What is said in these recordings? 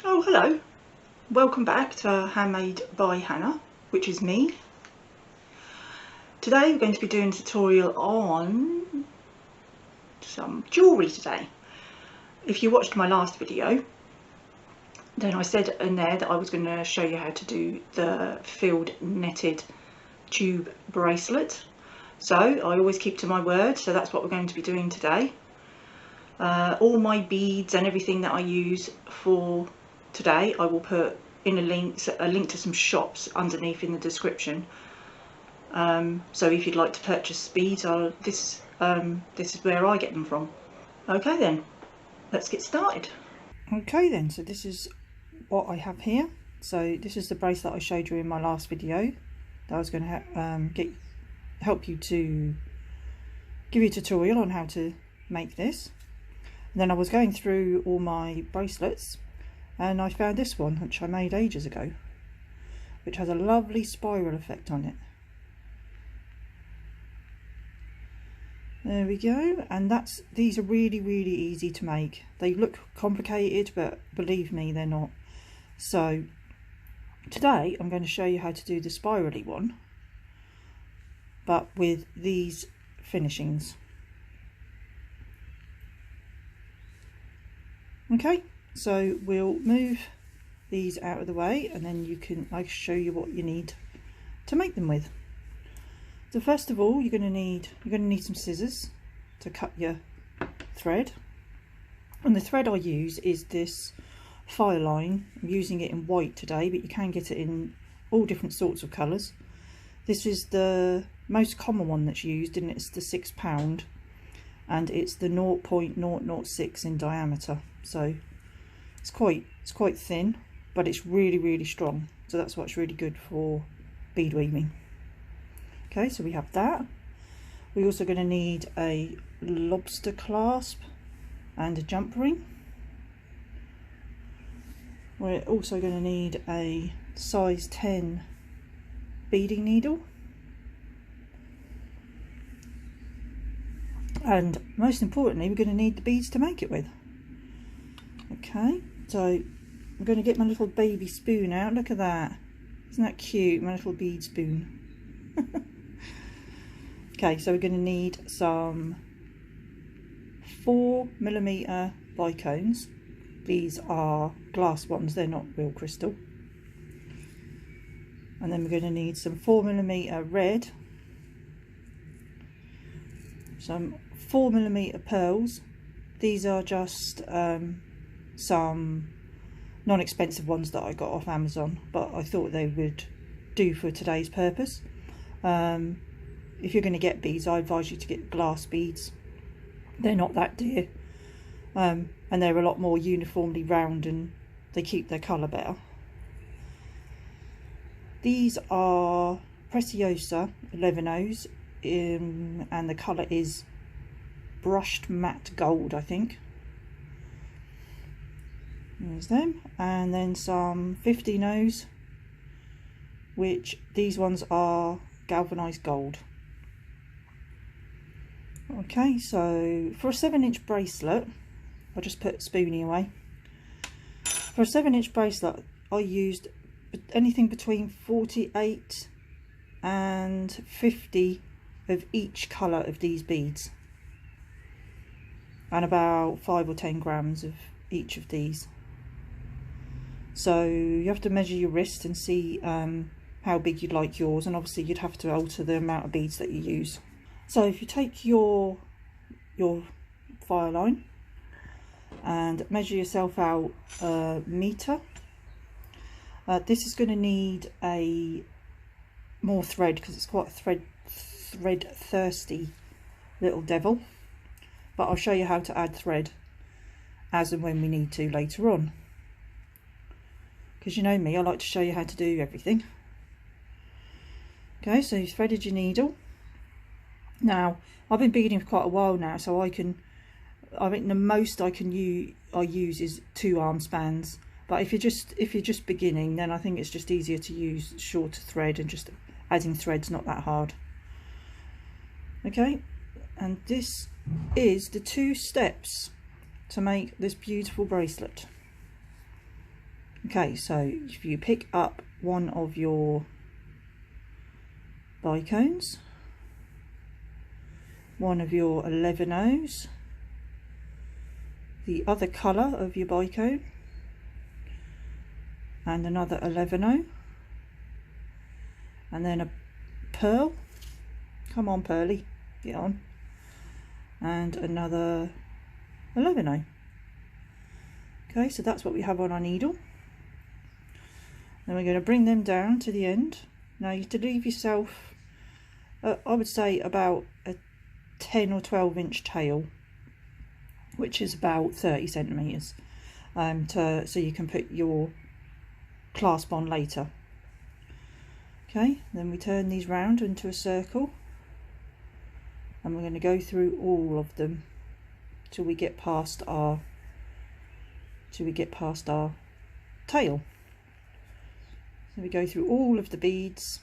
Oh, hello. Welcome back to Handmade by Hannah, which is me. Today we're going to be doing a tutorial on some jewellery today. If you watched my last video, then I said in there that I was going to show you how to do the filled netted tube bracelet. So I always keep to my word, so that's what we're going to be doing today. All my beads and everything that I use for today I will put in a link to some shops underneath in the description. So if you'd like to purchase beads, this is where I get them from. Okay then, let's get started. Okay then, so this is what I have here. So this is the bracelet I showed you in my last video that I was going to help you to give you a tutorial on how to make this. And then I was going through all my bracelets and I found this one, which I made ages ago, which has a lovely spiral effect on it. There we go. And these are really easy to make. They look complicated, but believe me, they're not. So today I'm going to show you how to do the spirally one, but with these finishings. Okay, so we'll move these out of the way and then I'll show you what you need to make them with. So first of all, you're going to need some scissors to cut your thread. And the thread I use is this fire line. I'm using it in white today, but you can get it in all different sorts of colours. This is the most common one that's used, and it's the £6, and it's the 0.006 in diameter. So it's quite thin, but it's really strong. So that's what's really good for bead weaving. Okay, so we have that. We're also going to need a lobster clasp and a jump ring. We're also going to need a size 10 beading needle. And most importantly, we're going to need the beads to make it with. Okay, so I'm going to get my little baby spoon out. Look at that. Isn't that cute? My little bead spoon. Okay, so we're going to need some 4mm bicones. These are glass ones, they're not real crystal. And then we're going to need some 4mm red, some 4mm pearls. These are just some non-expensive ones that I got off Amazon, but I thought they would do for today's purpose. If you're going to get beads, I advise you to get glass beads. They're not that dear, and they're a lot more uniformly round and they keep their colour better. These are Preciosa 11-0s, and the colour is brushed matte gold, I think. There's them. And then some 15-0s, which these ones are galvanised gold. Okay, so for a 7-inch bracelet, I'll just put spoonie away. For a 7-inch bracelet, I used anything between 48 and 50 of each colour of these beads, and about 5 or 10 grams of each of these. So you have to measure your wrist and see how big you'd like yours, and obviously you'd have to alter the amount of beads that you use. So if you take your fire line and measure yourself out a metre, this is going to need more thread because it's quite a thread thirsty little devil, but I'll show you how to add thread as and when we need to later on, because you know me, I like to show you how to do everything. Okay, so you've threaded your needle. Now I've been beading for quite a while now, so I think the most I use is 2 arm spans. But if you're just beginning, then I think it's just easier to use shorter thread, and just adding thread's not that hard. Okay, and this is the 2 steps to make this beautiful bracelet. Okay, so if you pick up one of your bicones, one of your 11-0s, the other colour of your bicone, and another 11-0, and then a pearl, come on Pearly, get on, and another 11-0. Okay, so that's what we have on our needle. Then we're going to bring them down to the end. Now you have to leave yourself, I would say about a 10 or 12 inch tail, which is about 30 centimeters, so you can put your clasp on later. Okay, then we turn these round into a circle, and we're going to go through all of them till we get past our tail. So we go through all of the beads.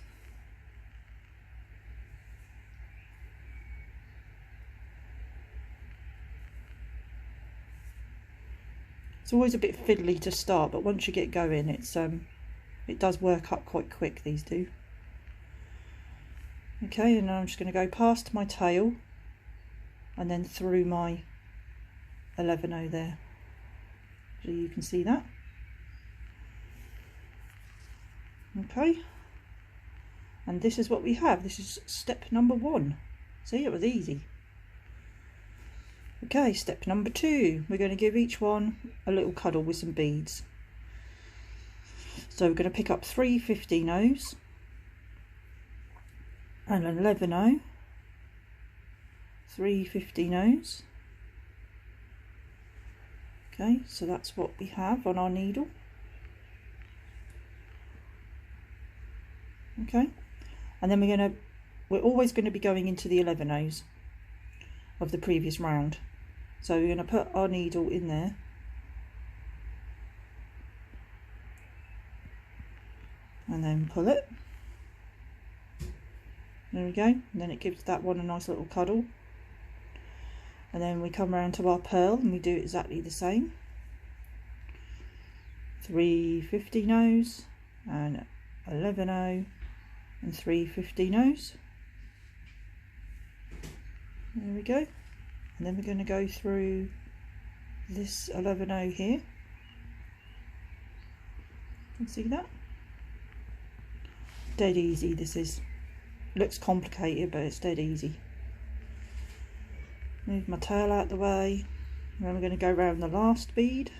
It's always a bit fiddly to start, but once you get going, it does work up quite quick, these do. Okay, and now I'm just going to go past my tail and then through my 11-0 there, so you can see that. Okay, and this is what we have. This is step number 1. See, it was easy. Okay, step number 2, we're going to give each one a little cuddle with some beads. So we're going to pick up 3 15-0s and an 11-0, 3 15-0s. Okay, so that's what we have on our needle. Okay, and then we're always going to be going into the 11-0s of the previous round. So we're going to put our needle in there, and then pull it. There we go, and then it gives that one a nice little cuddle. And then we come round to our pearl and we do exactly the same. 3 15-0s and 11-0 and 3 15-0s. There we go. And then we're going to go through this 11-0 here. You can see that? Dead easy this is. Looks complicated, but it's dead easy. Move my tail out the way. And then we're going to go around the last bead.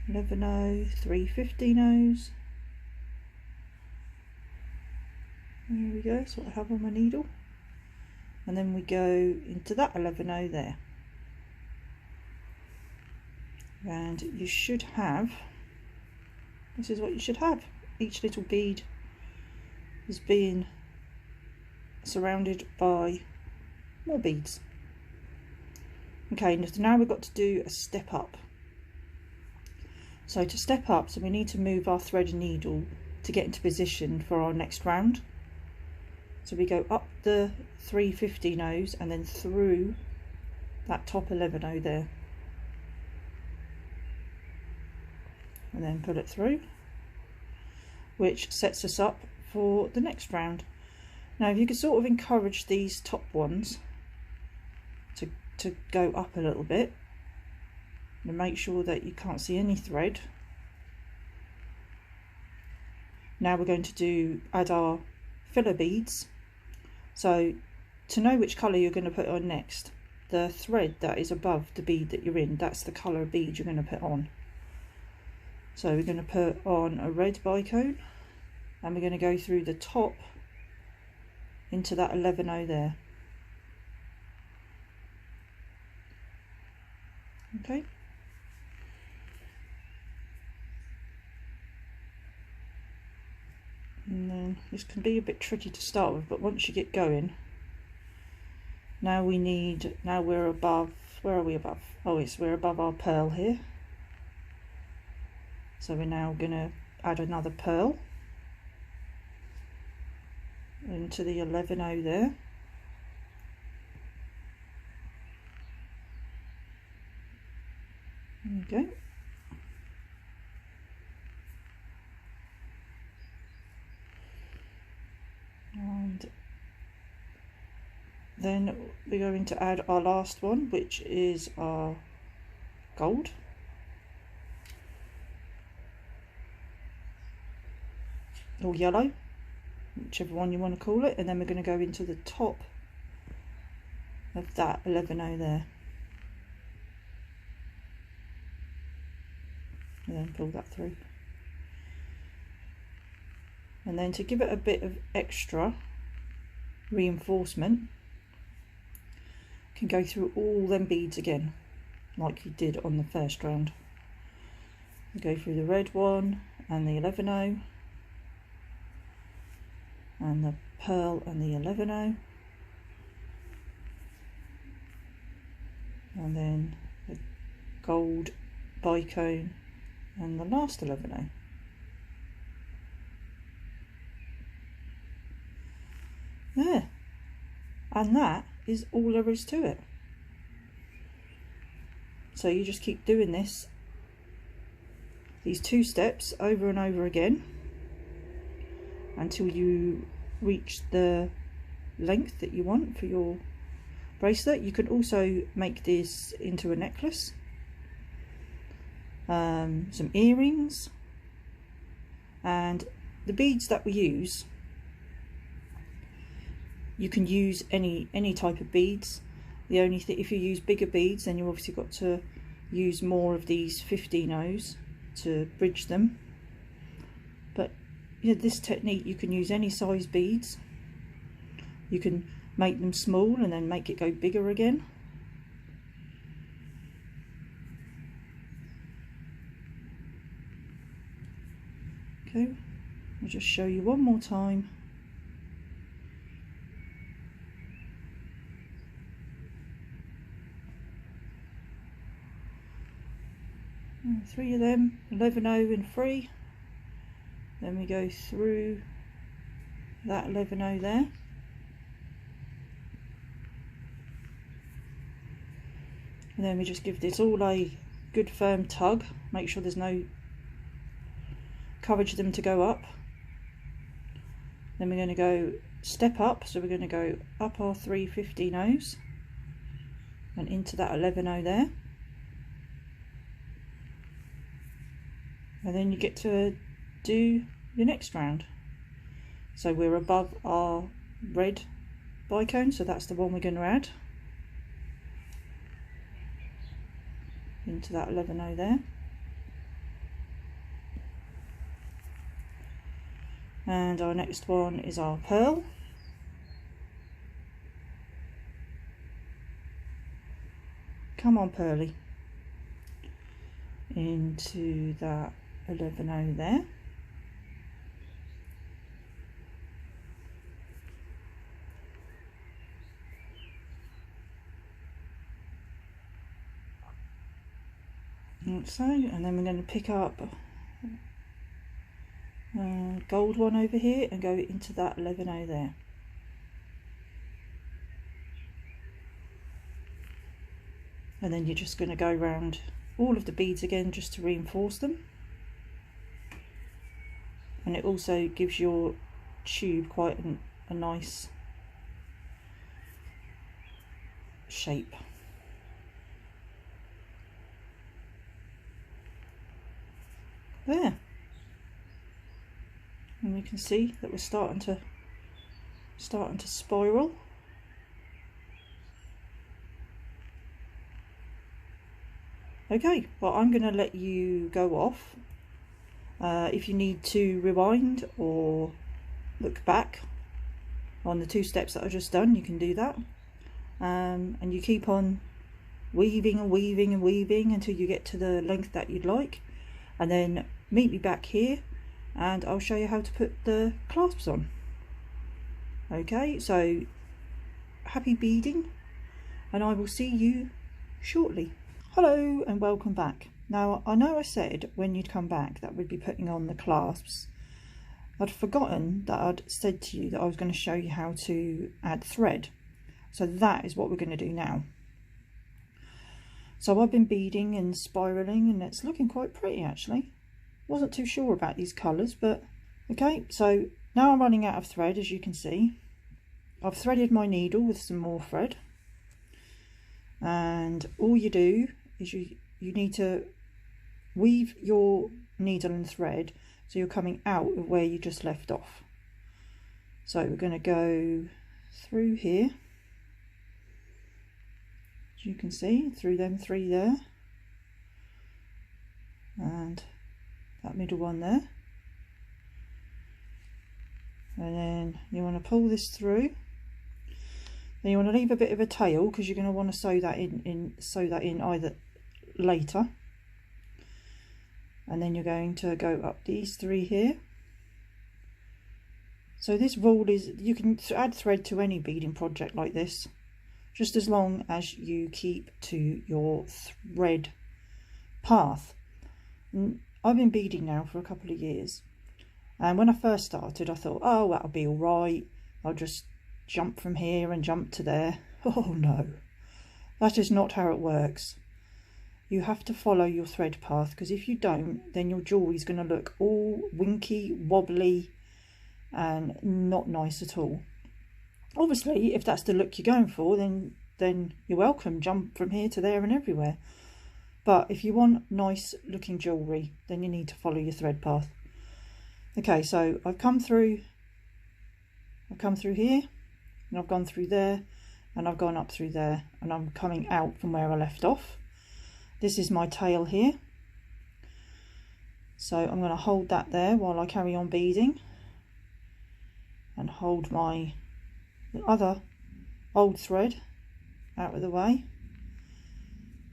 11-0, 3 15-0s. There we go, that's what I have on my needle. And then we go into that 11-0 there. And you should have, this is what you should have. Each little bead is being surrounded by more beads. Okay, now we've got to do a step up. So to step up, so we need to move our thread and needle to get into position for our next round. So we go up the 3 15-0s and then through that top 11-0 there, and then pull it through, which sets us up for the next round. Now if you could sort of encourage these top ones to go up a little bit and make sure that you can't see any thread. Now we're going to add our filler beads. So to know which colour you're going to put on next, the thread that is above the bead that you're in, that's the colour of bead you're going to put on. So we're going to put on a red bicone, and we're going to go through the top into that 11-0 there. Okay. And then this can be a bit tricky to start with, but once you get going, now we're above, where are we above? Oh yes, we're above our pearl here. So we're now going to add another pearl into the 11-0 there. There you go. And then we're going to add our last one, which is our gold. Or yellow, whichever one you want to call it, and then we're going to go into the top of that 11-0 there. And then pull that through. And then to give it a bit of extra reinforcement, you can go through all them beads again, like you did on the first round. You go through the red one and the 11-0, and the pearl and the 11-0, and then the gold bicone and the last 11-0. There, and that is all there is to it. So you just keep doing these 2 steps over and over again until you reach the length that you want for your bracelet. You can also make this into a necklace, some earrings, and the beads that we use, you can use any type of beads. The only thing, if you use bigger beads, then you obviously got to use more of these 15-0s to bridge them. But you know, this technique, you can use any size beads. You can make them small and then make it go bigger again. Okay, I'll just show you one more time. And 3 of them, 11-0 and 3. Then we go through that 11-0 there. And then we just give this all a good firm tug. Make sure there's no, encourage them to go up. Then we're going to go step up, so we're going to go up our 3 15-0s and into that 11-0 there. And then you get to do your next round. So we're above our red bicone, so that's the one we're going to add into that 11-0 there. And our next one is our pearl. Come on, Pearly. Into that 11-0 there. Like so, and then we're going to pick up gold one over here and go into that 11-0 there. And then you're just going to go around all of the beads again just to reinforce them. And it also gives your tube quite a nice shape. There. And you can see that we're starting to spiral. Okay, well, I'm going to let you go off. If you need to rewind or look back on the 2 steps that I've just done, you can do that. And you keep on weaving and weaving and weaving until you get to the length that you'd like. And then meet me back here and I'll show you how to put the clasps on. Okay, so happy beading, and I will see you shortly. Hello and welcome back. Now, I know I said when you'd come back that we'd be putting on the clasps. I'd forgotten that I'd said to you that I was going to show you how to add thread. So that is what we're going to do now. So I've been beading and spiraling, and it's looking quite pretty actually. Wasn't too sure about these colours, but okay. So now I'm running out of thread, as you can see. I've threaded my needle with some more thread, and all you do is you need to weave your needle and thread so you're coming out of where you just left off. So we're going to go through here, as you can see, through them three there, and that middle one there, and then you want to pull this through. Then you want to leave a bit of a tail because you're going to want to sew that in either later. And then you're going to go up these three here. So this rule is you can add thread to any beading project like this, just as long as you keep to your thread path. And I've been beading now for a couple of years, and when I first started I thought, oh, that'll be all right, I'll just jump from here and jump to there. Oh no, that is not how it works. You have to follow your thread path, because if you don't, then your jewelry is going to look all winky, wobbly, and not nice at all. Obviously, if that's the look you're going for, then you're welcome, jump from here to there and everywhere. But if you want nice looking jewelry, then you need to follow your thread path. Okay, so I've come through here, and I've gone through there, and I've gone up through there, and I'm coming out from where I left off. This is my tail here, so I'm going to hold that there while I carry on beading, and hold my other old thread out of the way,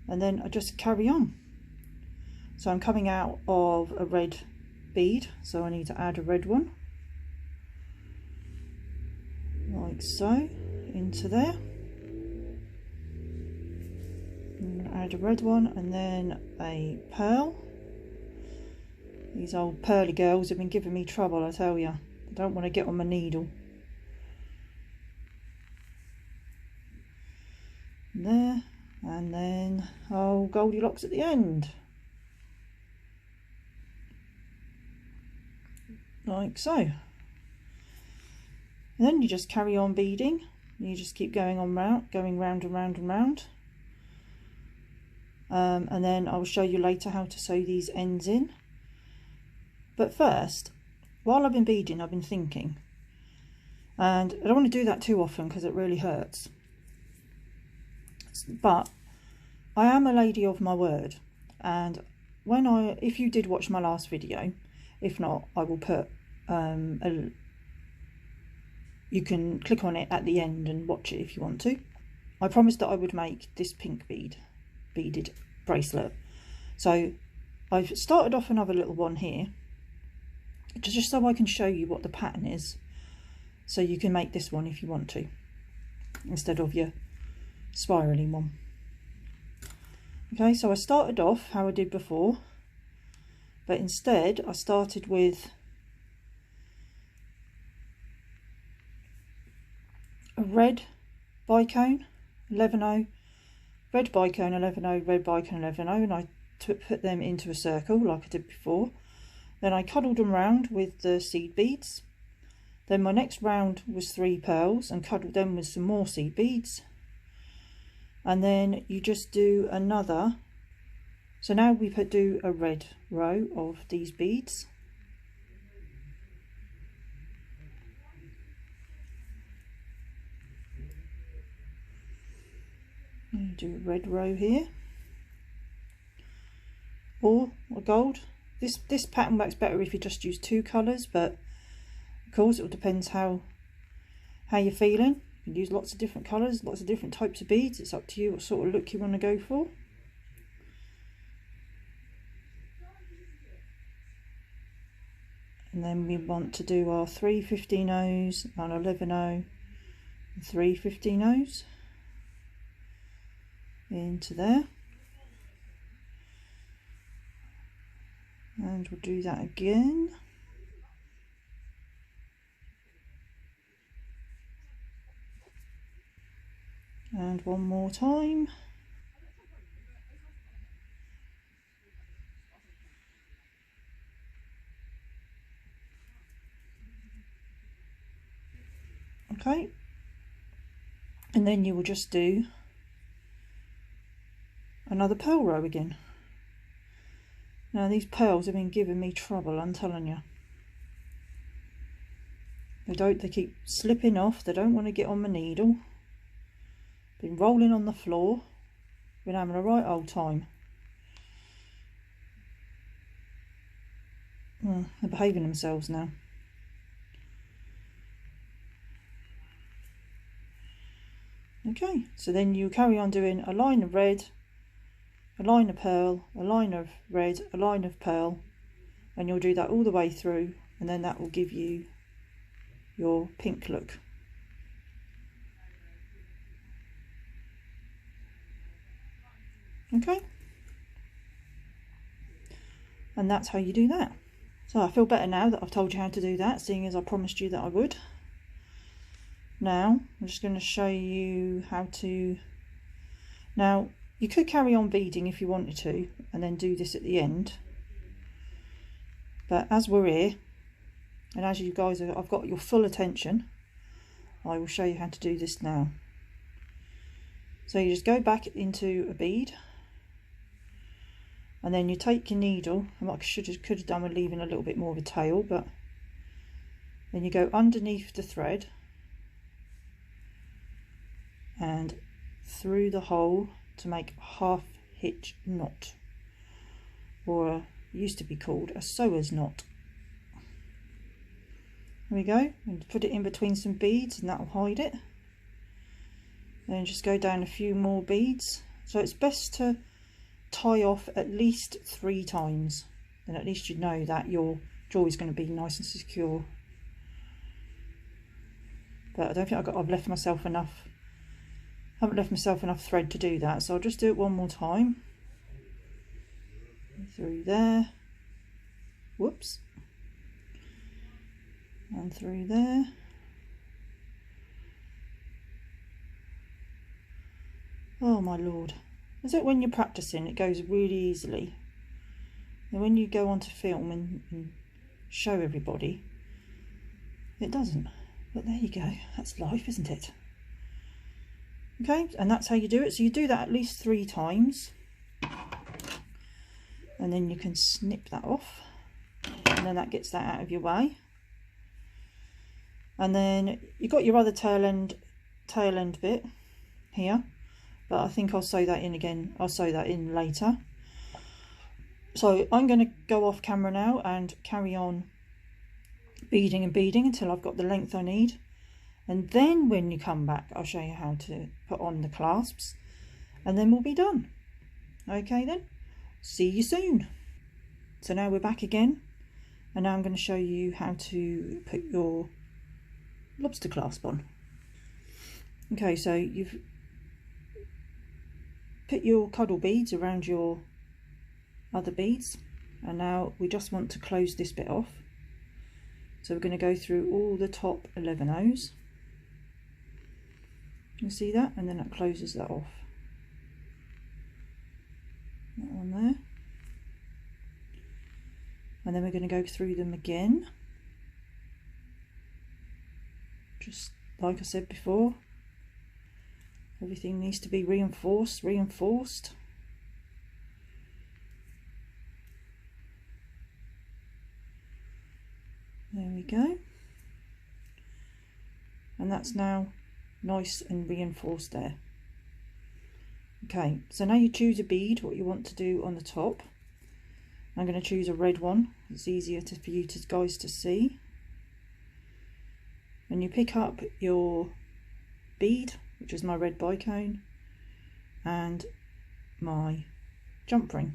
and then I just carry on. So I'm coming out of a red bead, so I need to add a red one, like so, into there. Add a red one, and then a pearl. These old pearly girls have been giving me trouble, I tell you. I don't want to get on my needle. There, and then Goldilocks at the end, like so. And then you just carry on beading. You just keep going round and round and round. And then I'll show you later how to sew these ends in. But first, while I've been beading, I've been thinking, and I don't want to do that too often because it really hurts, but I am a lady of my word, and if you did watch my last video, if not, I will put you can click on it at the end and watch it if you want to. I promised that I would make this pink beaded bracelet, so I've started off another little one here, just so I can show you what the pattern is, so you can make this one if you want to, instead of your spiraling one. Okay, so I started off how I did before, but instead I started with a red bicone 11-0, red bicone 11-0, red bicone 11-0, and I put them into a circle like I did before. Then I cuddled them round with the seed beads. Then my next round was 3 pearls and cuddled them with some more seed beads. And then you just do another. So now we do a red row of these beads. And do a red row here, or a gold. This pattern works better if you just use 2 colours, but of course it all depends how you're feeling. You can use lots of different colours, lots of different types of beads. It's up to you what sort of look you want to go for. And then we want to do our 3 15-0s, an 11-0, and 3 15-0s into there. And we'll do that again. And one more time. Okay, and then you will just do another pearl row again. Now these pearls have been giving me trouble, I'm telling you. They keep slipping off, they don't want to get on my needle. Been rolling on the floor, been having a right old time. They're behaving themselves now. Okay, so then you carry on doing a line of red, a line of pearl, a line of red, a line of pearl, and you'll do that all the way through, and then that will give you your pink look. Okay, and that's how you do that. So I feel better now that I've told you how to do that, seeing as I promised you that I would. Now I'm just going to show you how to. Now you could carry on beading if you wanted to and then do this at the end, but as we're here and as you guys I've got your full attention, I will show you how to do this now. So you just go back into a bead, and then you take your needle, and what I could have done with leaving a little bit more of a tail, but then you go underneath the thread and through the hole to make a half hitch knot, or used to be called a sewer's knot. There we go, and put it in between some beads and that will hide it. Then just go down a few more beads. So it's best to tie off at least 3 times, then at least you know that your jaw is going to be nice and secure. But I don't think I've left myself enough. I haven't left myself enough thread to do that, so I'll just do it one more time. Through there, whoops, and through there. Oh my lord. Is it when you're practicing it goes really easily, and when you go onto film and show everybody it doesn't? But there you go, that's life, isn't it? Okay, and that's how you do it. So you do that at least 3 times, and then you can snip that off, and then that gets that out of your way. And then you've got your other tail end bit here, but I think I'll sew that in again. I'll sew that in later. So I'm going to go off camera now and carry on beading and beading until I've got the length I need, and then when you come back I'll show you how to put on the clasps, and then we'll be done. Okay then, see you soon. So now we're back again, and now I'm going to show you how to put your lobster clasp on. Okay, so you've put your cuddle beads around your other beads, and now we just want to close this bit off. So we're going to go through all the top 11 O's. You see that? And then that closes that off. That one there. And then we're going to go through them again. Just like I said before, everything needs to be reinforced. There we go. And that's now nice and reinforced there. Okay, so now you choose a bead, what you want to do on the top. I'm going to choose a red one. It's easier for you guys to see. And you pick up your bead, which is my red bicone, and my jump ring.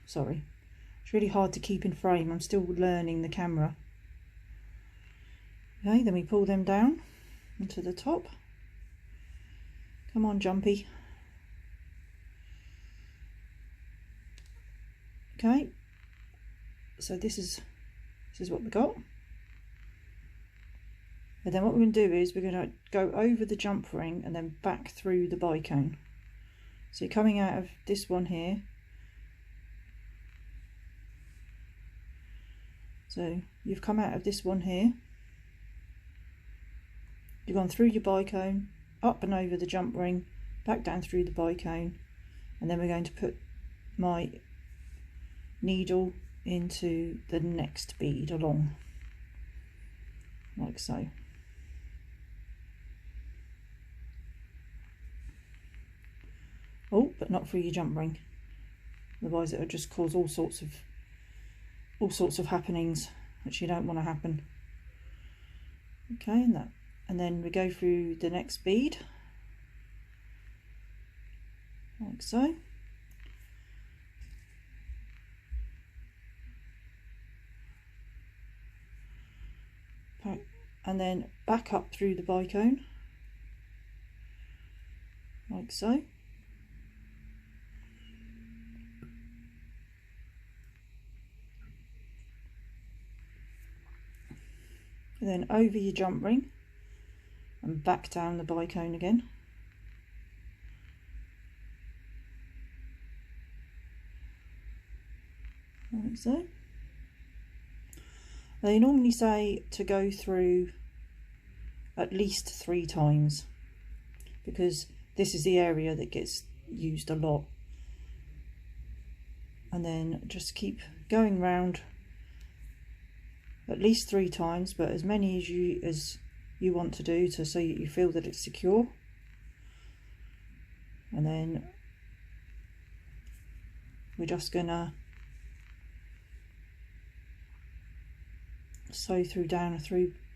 Sorry, it's really hard to keep in frame. I'm still learning the camera. Okay, then we pull them down into the top. Come on, Jumpy. Okay, so this is what we got. And then what we're going to do is we're going to go over the jump ring and then back through the bicone. So you're coming out of this one here. So you've come out of this one here, you've gone through your bicone, up and over the jump ring, back down through the bicone, and then we're going to put my needle into the next bead along, like so. Oh, but not through your jump ring, otherwise it will just cause all sorts of happenings which you don't want to happen. Okay, and then we go through the next bead, like so. And then back up through the bicone, like so. And then over your jump ring and back down the bicone again. Like so. They normally say to go through at least 3 times, because this is the area that gets used a lot. And then just keep going round at least 3 times, but as many as you want to do, so that you feel that it's secure. And then we're just gonna sew through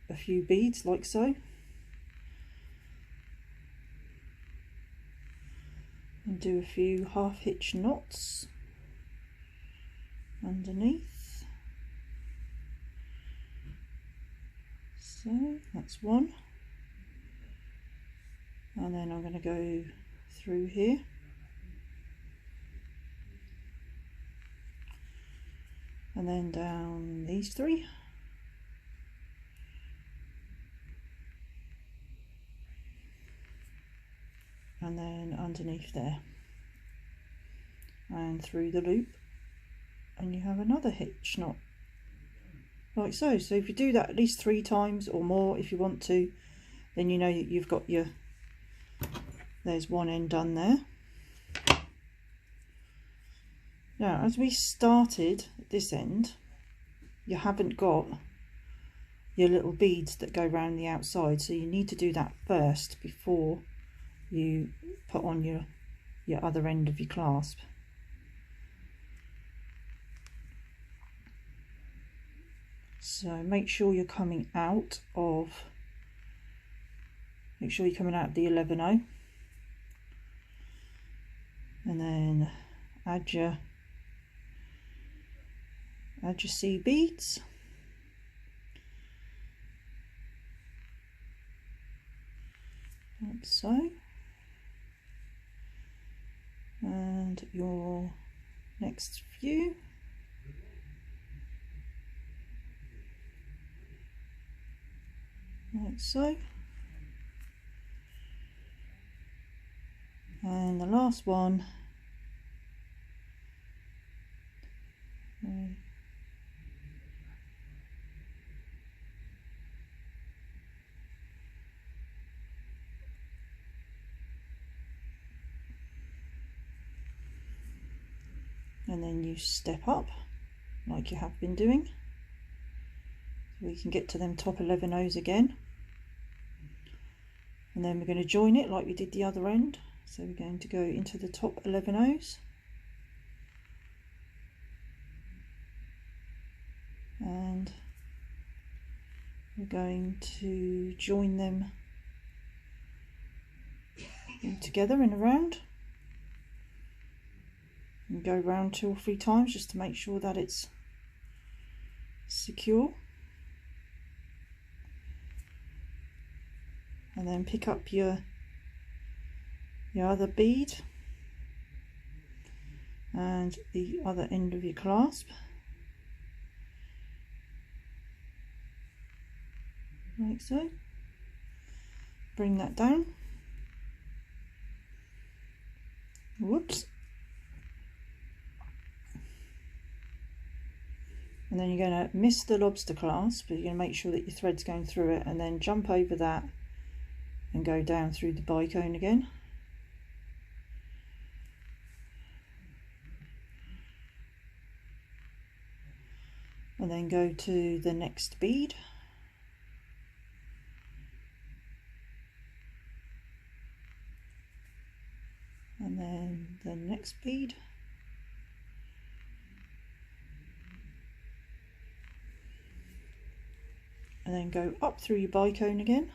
a few beads, like so, and do a few half hitch knots underneath. So that's one, and then I'm going to go through here, and then down these 3. And then underneath there, and through the loop, and you have another hitch knot, like so. So if you do that at least 3 times or more if you want to, then you know that you've got your, there's one end done there. Now, as we started at this end, you haven't got your little beads that go around the outside, so you need to do that first before you put on your other end of your clasp. So make sure you're coming out of the 11-0, and then add your C beads, like so, and your next few, like so, and the last one and then you step up like you have been doing, so we can get to them top 11 O's again, and then we're going to join it like we did the other end. So we're going to go into the top 11 O's, and we're going to join them together in a round, and go round 2 or 3 times just to make sure that it's secure, and then pick up your other bead and the other end of your clasp, like so. Bring that down, whoops, and then you're going to miss the lobster clasp, but you're going to make sure that your thread's going through it, and then jump over that and go down through the bicone again. And then go to the next bead. And then the next bead. And then go up through your bicone again.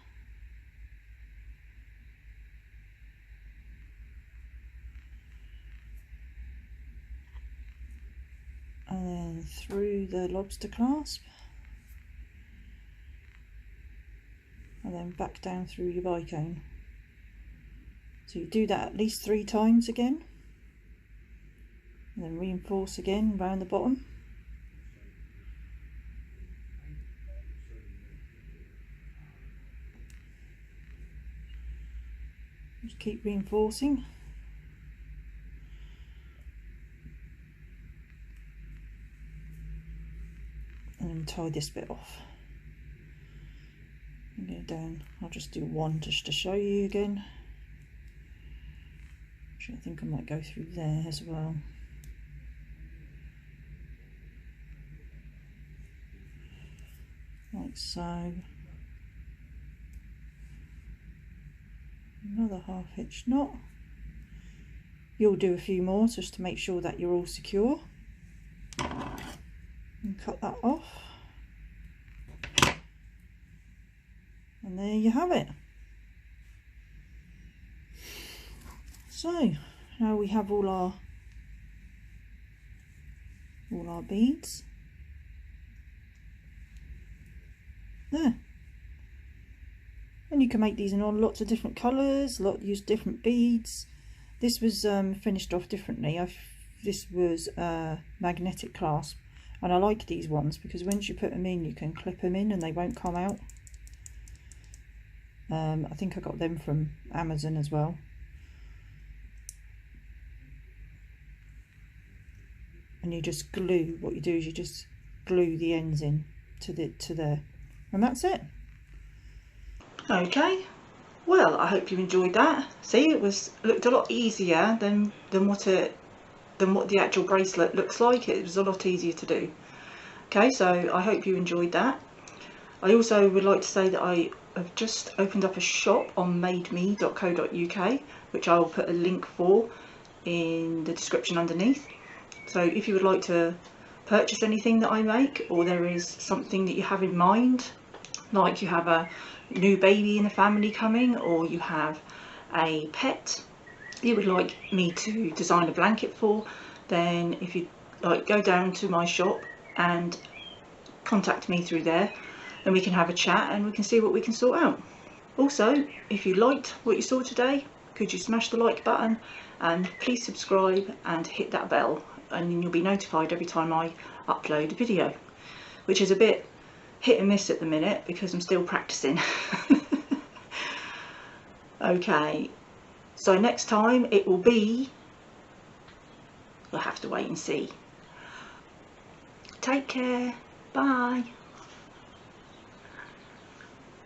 And then through the lobster clasp. And then back down through your bicone. So you do that at least 3 times again. And then reinforce again around the bottom. Just keep reinforcing. And then tie this bit off. And go down. I'll just do one just to show you again. Actually, I think I might go through there as well. Like so. Another half hitch knot. You'll do a few more just to make sure that you're all secure. And cut that off. And there you have it. So now we have all our beads. There. And you can make these in lots of different colours, use different beads. This was finished off differently. This was a magnetic clasp, and I like these ones because once you put them in, you can clip them in and they won't come out. I think I got them from Amazon as well. And you just glue, what you do is you just glue the ends in to there, and that's it. Okay, well, I hope you enjoyed that. See, it looked a lot easier than what the actual bracelet looks like. It was a lot easier to do. Okay, so I hope you enjoyed that. I also would like to say that I have just opened up a shop on mademe.co.uk, which I will put a link for in the description underneath. So if you would like to purchase anything that I make, or there is something that you have in mind, like you have a new baby in the family coming, or you have a pet you would like me to design a blanket for, then if you like, go down to my shop and contact me through there, and we can have a chat and we can see what we can sort out. Also, if you liked what you saw today, could you smash the like button and please subscribe and hit that bell, and then you'll be notified every time I upload a video, which is a bit hit and miss at the minute because I'm still practicing. Okay, so next time it will be, we'll have to wait and see. Take care, bye.